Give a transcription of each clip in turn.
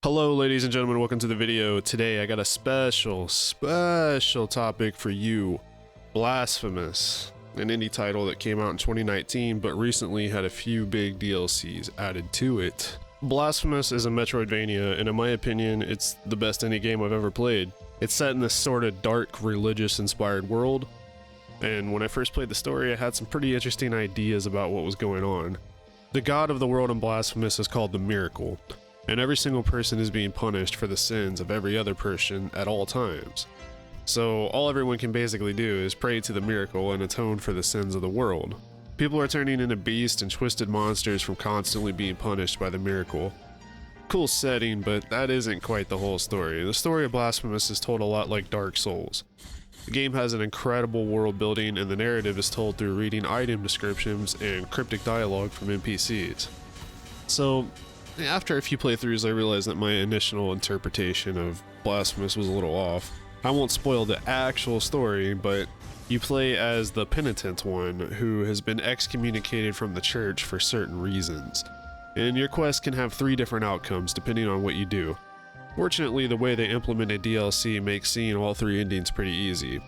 Hello ladies and gentlemen, welcome to the video. Today I got a special topic for you. Blasphemous, an indie title that came out in 2019 but recently had a few big DLCs added to it. Blasphemous is a Metroidvania, and in my opinion it's the best indie game I've ever played. It's set in this sort of dark, religious inspired world, and when I first played the story I had some pretty interesting ideas about what was going on. The god of the world in Blasphemous is called the Miracle, and every single person is being punished for the sins of every other person at all times. So all everyone can basically do is pray to the Miracle and atone for the sins of the world. People are turning into beasts and twisted monsters from constantly being punished by the Miracle. Cool setting, but that isn't quite the whole story. The story of Blasphemous is told a lot like Dark Souls. The game has an incredible world building, and the narrative is told through reading item descriptions and cryptic dialogue from NPCs. So, after a few playthroughs I realized that my initial interpretation of Blasphemous was a little off. I won't spoil the actual story, but you play as the penitent one who has been excommunicated from the church for certain reasons. And your quest can have 3 different outcomes depending on what you do. Fortunately, the way they implemented DLC makes seeing all 3 endings pretty easy.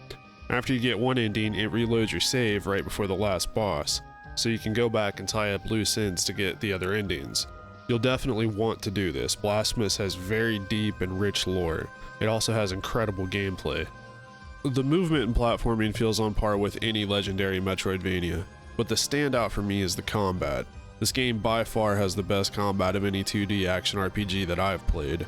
After you get one ending, it reloads your save right before the last boss, so you can go back and tie up loose ends to get the other endings. You'll definitely want to do this. Blasphemous has very deep and rich lore. It also has incredible gameplay. The movement and platforming feels on par with any legendary Metroidvania, but the standout for me is the combat. This game by far has the best combat of any 2D action RPG that I've played.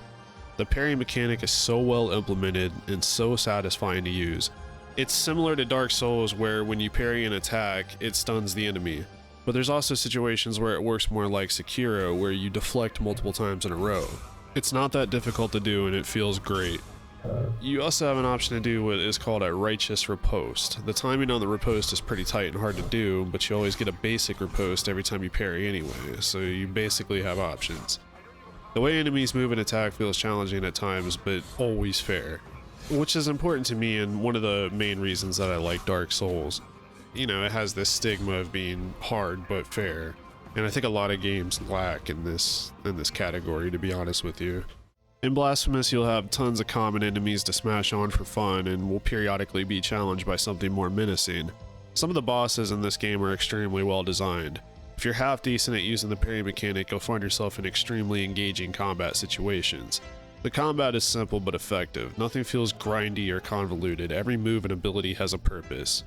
The parry mechanic is so well implemented and so satisfying to use. It's similar to Dark Souls where when you parry an attack, it stuns the enemy. But there's also situations where it works more like Sekiro, where you deflect multiple times in a row. It's not that difficult to do and it feels great. You also have an option to do what is called a righteous riposte. The timing on the riposte is pretty tight and hard to do, but you always get a basic riposte every time you parry anyway, so you basically have options. The way enemies move and attack feels challenging at times, but always fair. Which is important to me and one of the main reasons that I like Dark Souls. You know, it has this stigma of being hard but fair, and I think a lot of games lack in this category, to be honest with you. In Blasphemous, you'll have tons of common enemies to smash on for fun, and will periodically be challenged by something more menacing. Some of the bosses in this game are extremely well designed. If you're half decent at using the parry mechanic, you'll find yourself in extremely engaging combat situations. The combat is simple but effective. Nothing feels grindy or convoluted. Every move and ability has a purpose.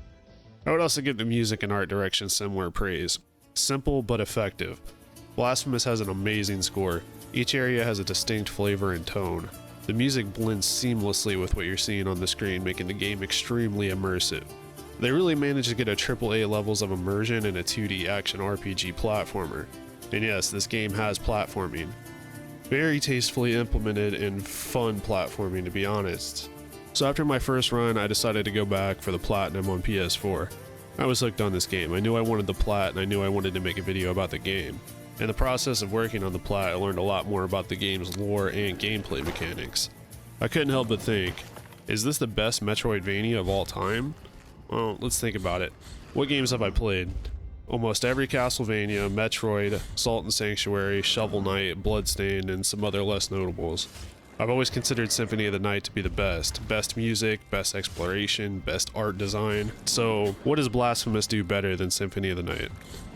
I would also give the music and art direction similar praise. Simple but effective. Blasphemous has an amazing score. Each area has a distinct flavor and tone. The music blends seamlessly with what you're seeing on the screen, making the game extremely immersive. They really managed to get a AAA levels of immersion in a 2D action RPG platformer. And yes, this game has platforming. Very tastefully implemented and fun platforming, to be honest. So after my first run, I decided to go back for the Platinum on PS4. I was hooked on this game. I knew I wanted the Plat, and I knew I wanted to make a video about the game. In the process of working on the Plat, I learned a lot more about the game's lore and gameplay mechanics. I couldn't help but think, is this the best Metroidvania of all time? Well, let's think about it. What games have I played? Almost every Castlevania, Metroid, Salt and Sanctuary, Shovel Knight, Bloodstained, and some other less notables. I've always considered Symphony of the Night to be the best. Best music, best exploration, best art design. So, what does Blasphemous do better than Symphony of the Night?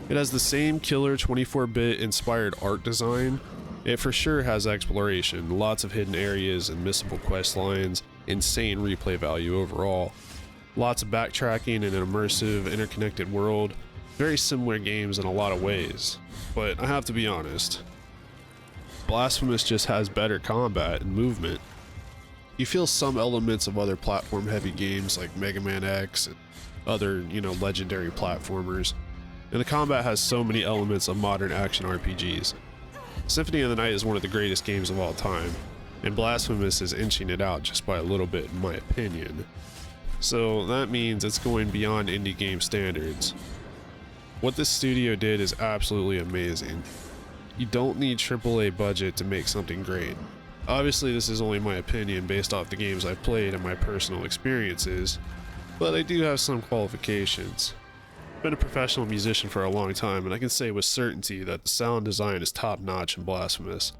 It has the same killer 24-bit inspired art design. It for sure has exploration, lots of hidden areas and missable quest lines, insane replay value overall. Lots of backtracking and an immersive, interconnected world. Very similar games in a lot of ways. But I have to be honest, Blasphemous just has better combat and movement. You feel some elements of other platform-heavy games like Mega Man X and other, legendary platformers. And the combat has so many elements of modern action RPGs. Symphony of the Night is one of the greatest games of all time, and Blasphemous is inching it out just by a little bit in my opinion. So that means it's going beyond indie game standards. What this studio did is absolutely amazing. You don't need AAA budget to make something great. Obviously this is only my opinion based off the games I've played and my personal experiences, but I do have some qualifications. I've been a professional musician for a long time, and I can say with certainty that the sound design is top notch in Blasphemous.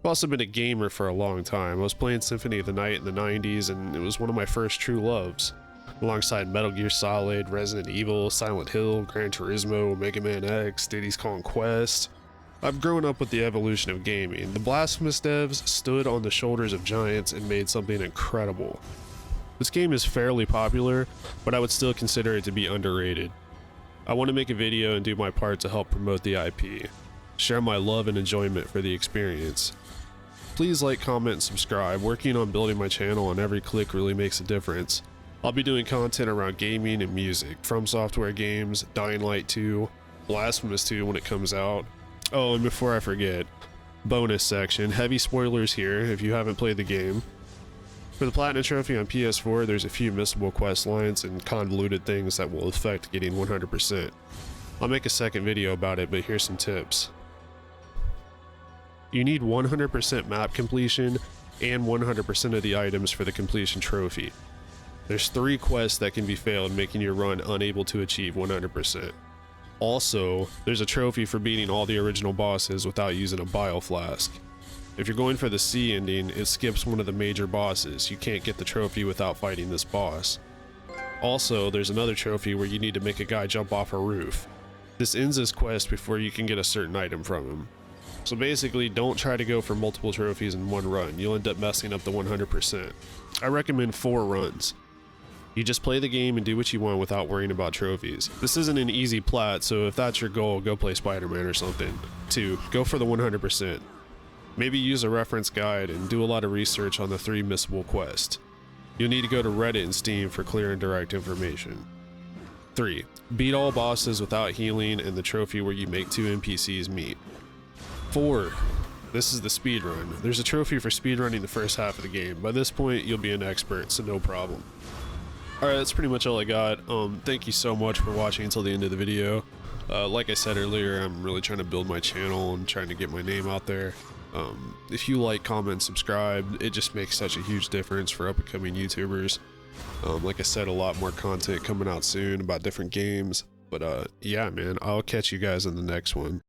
I've also been a gamer for a long time. I was playing Symphony of the Night in the 90s, and it was one of my first true loves, alongside Metal Gear Solid, Resident Evil, Silent Hill, Gran Turismo, Mega Man X, Diddy's Kong Quest. I've grown up with the evolution of gaming. The Blasphemous devs stood on the shoulders of giants and made something incredible. This game is fairly popular, but I would still consider it to be underrated. I want to make a video and do my part to help promote the IP, share my love and enjoyment for the experience. Please like, comment, and subscribe. Working on building my channel, and every click really makes a difference. I'll be doing content around gaming and music, From Software games, Dying Light 2, Blasphemous 2 when it comes out. Oh, and before I forget, bonus section, heavy spoilers here if you haven't played the game. For the Platinum Trophy on PS4, there's a few missable quest lines and convoluted things that will affect getting 100%. I'll make a second video about it, but here's some tips. You need 100% map completion and 100% of the items for the completion trophy. There's 3 quests that can be failed, making your run unable to achieve 100%. Also, there's a trophy for beating all the original bosses without using a bile flask. If you're going for the C ending, it skips one of the major bosses. You can't get the trophy without fighting this boss. Also, there's another trophy where you need to make a guy jump off a roof. This ends this quest before you can get a certain item from him. So basically, don't try to go for multiple trophies in one run. You'll end up messing up the 100%. I recommend 4 runs. You just play the game and do what you want without worrying about trophies. This isn't an easy plat, so if that's your goal, go play Spider-Man or something. 2. Go for the 100%. Maybe use a reference guide and do a lot of research on the 3 missable quests. You'll need to go to Reddit and Steam for clear and direct information. 3. Beat all bosses without healing and the trophy where you make 2 NPCs meet. 4. This is the speedrun. There's a trophy for speedrunning the first half of the game. By this point, you'll be an expert, so no problem. Alright, that's pretty much all I got. Thank you so much for watching until the end of the video. Like I said earlier, I'm really trying to build my channel and trying to get my name out there. If you like, comment, subscribe, it just makes such a huge difference for up-and-coming YouTubers. Like I said, a lot more content coming out soon about different games. But yeah, man, I'll catch you guys in the next one.